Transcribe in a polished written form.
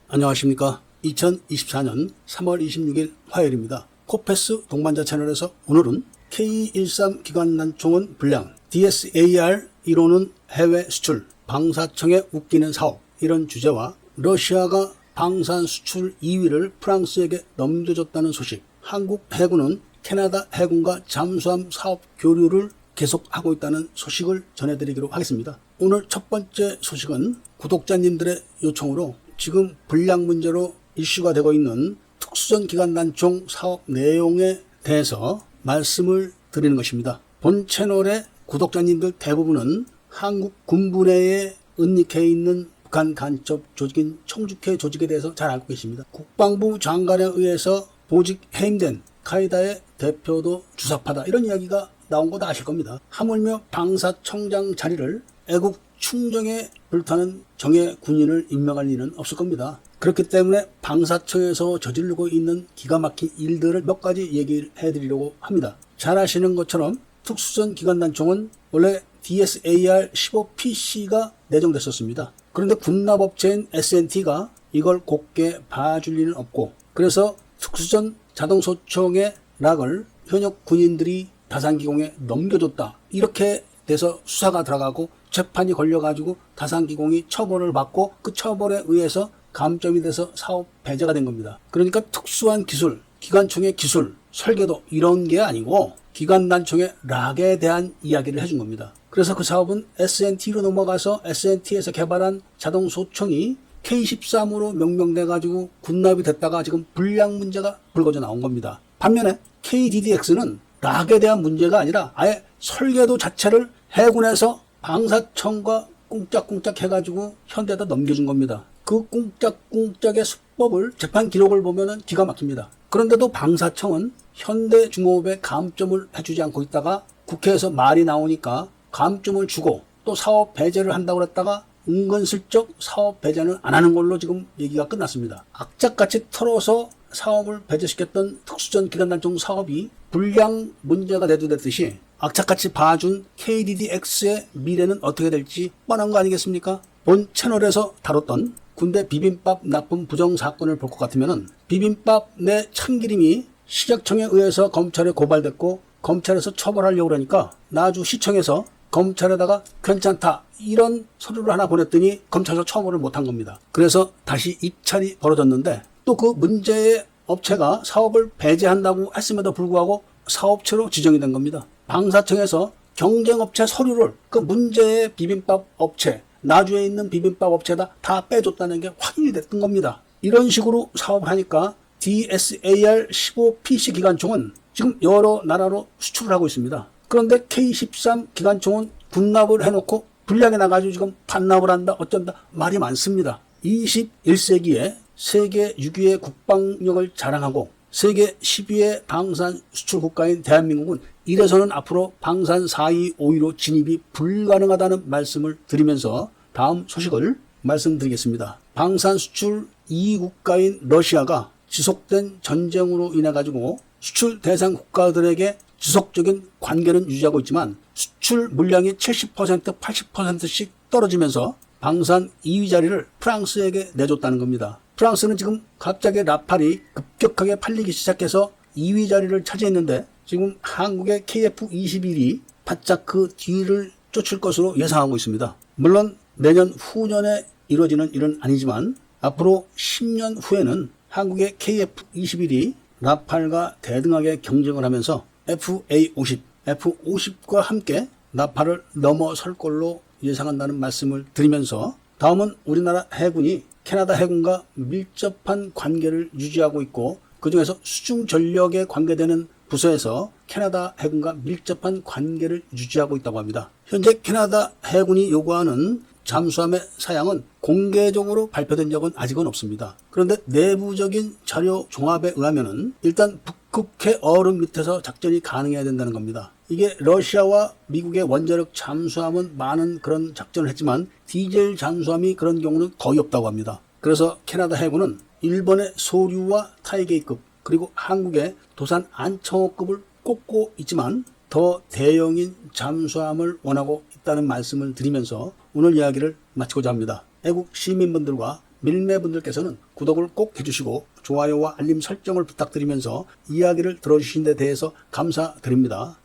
안녕하십니까. 2024년 3월 26일 화요일입니다. 코페스 동반자 채널에서 오늘은 K13 기관단총은 불량, DSAR 이론은 해외 수출, 방사청의 웃기는 사업, 이런 주제와 러시아가 방산 수출 2위를 프랑스에게 넘겨줬다는 소식, 한국 해군은 캐나다 해군과 잠수함 사업 교류를 계속하고 있다는 소식을 전해드리기로 하겠습니다. 오늘 첫 번째 소식은 구독자님들의 요청으로 지금 불량 문제로 이슈가 되고 있는 특수전 기관단총 사업 내용에 대해서 말씀을 드리는 것입니다. 본 채널의 구독자님들 대부분은 한국 군부 내에 은닉해 있는 북한 간첩 조직인 청주케 조직에 대해서 잘 알고 계십니다. 국방부 장관에 의해서 보직 해임된 카이다의 대표도 주사파다, 이런 이야기가 나온 거 다 아실 겁니다. 하물며 방사청장 자리를 애국 충정에 불타는 정예 군인을 임명할 일은 없을 겁니다. 그렇기 때문에 방사청에서 저지르고 있는 기가 막힌 일들을 몇 가지 얘기를 해드리려고 합니다. 잘 아시는 것처럼 특수전 기관단총은 원래 DSAR 15PC가 내정됐었습니다. 그런데 군납업체인 S&T가 이걸 곱게 봐줄 리는 없고, 그래서 특수전 자동소총의 락을 현역 군인들이 다산기공에 넘겨줬다, 이렇게 돼서 수사가 들어가고 재판이 걸려가지고 다산기공이 처벌을 받고 그 처벌에 의해서 감점이 돼서 사업 배제가 된 겁니다. 그러니까 특수한 기술, 기관총의 기술, 설계도 이런 게 아니고 기관단총의 락에 대한 이야기를 해준 겁니다. 그래서 그 사업은 S&T로 넘어가서 S&T에서 개발한 자동소총이 K13으로 명명돼가지고 군납이 됐다가 지금 불량 문제가 불거져 나온 겁니다. 반면에 KDDX는 락에 대한 문제가 아니라 아예 설계도 자체를 해군에서 방사청과 꿍짝꿍짝 해가지고 현대에다 넘겨준 겁니다. 그 꿍짝꿍짝의 수법을, 재판 기록을 보면은 기가 막힙니다. 그런데도 방사청은 현대중공업에 감점을 해주지 않고 있다가 국회에서 말이 나오니까 감점을 주고 또 사업 배제를 한다고 했다가 은근슬쩍 사업 배제는 안 하는 걸로 지금 얘기가 끝났습니다. 악착같이 털어서 사업을 배제시켰던 특수전 기관단총 사업이 불량 문제가 대두됐듯이 악착같이 봐준 KDDX의 미래는 어떻게 될지 뻔한 거 아니겠습니까? 본 채널에서 다뤘던 군대 비빔밥 납품 부정 사건을 볼 것 같으면 비빔밥 내 참기름이 식약청에 의해서 검찰에 고발됐고 검찰에서 처벌하려고 그러니까 나주시청에서 검찰에다가 괜찮다 이런 서류를 하나 보냈더니 검찰에서 처벌을 못한 겁니다. 그래서 다시 입찰이 벌어졌는데 또 그 문제의 업체가 사업을 배제한다고 했음에도 불구하고 사업체로 지정이 된 겁니다. 방사청에서 경쟁업체 서류를 그 문제의 비빔밥 업체, 나주에 있는 비빔밥 업체에다 다 빼줬다는 게 확인이 됐던 겁니다. 이런 식으로 사업을 하니까 DSAR 15PC 기관총은 지금 여러 나라로 수출을 하고 있습니다. 그런데 K13 기관총은 군납을 해놓고 불량이 나가지고 지금 반납을 한다, 어쩐다 말이 많습니다. 21세기에 세계 6위의 국방력을 자랑하고 세계 10위의 방산 수출 국가인 대한민국은 이래서는 앞으로 방산 4위, 5위로 진입이 불가능하다는 말씀을 드리면서 다음 소식을 말씀드리겠습니다. 방산 수출 2위 국가인 러시아가 지속된 전쟁으로 인해 가지고 수출 대상 국가들에게 지속적인 관계는 유지하고 있지만 수출 물량이 70%, 80%씩 떨어지면서 방산 2위 자리를 프랑스에게 내줬다는 겁니다. 프랑스는 지금 갑자기 라팔이 급격하게 팔리기 시작해서 2위 자리를 차지했는데 지금 한국의 KF-21이 바짝 그 뒤를 쫓을 것으로 예상하고 있습니다. 물론 내년 후년에 이루어지는 일은 아니지만 앞으로 10년 후에는 한국의 KF-21이 라팔과 대등하게 경쟁을 하면서 FA-50, F-50과 함께 라팔을 넘어설 걸로 예상한다는 말씀을 드리면서 다음은 우리나라 해군이 캐나다 해군과 밀접한 관계를 유지하고 있고 그중에서 수중전력에 관계되는 부서에서 캐나다 해군과 밀접한 관계를 유지하고 있다고 합니다. 현재 캐나다 해군이 요구하는 잠수함의 사양은 공개적으로 발표된 적은 아직은 없습니다. 그런데 내부적인 자료 종합에 의하면은 일단 북극해 얼음 밑에서 작전이 가능해야 된다는 겁니다. 이게 러시아와 미국의 원자력 잠수함은 많은 그런 작전을 했지만 디젤 잠수함이 그런 경우는 거의 없다고 합니다. 그래서 캐나다 해군은 일본의 소류와 타이게이급 그리고 한국의 도산 안창호급을 꼽고 있지만 더 대형인 잠수함을 원하고 있다는 말씀을 드리면서 오늘 이야기를 마치고자 합니다. 애국 시민분들과 밀매분들께서는 구독을 꼭 해주시고 좋아요와 알림 설정을 부탁드리면서 이야기를 들어주신 데 대해서 감사드립니다.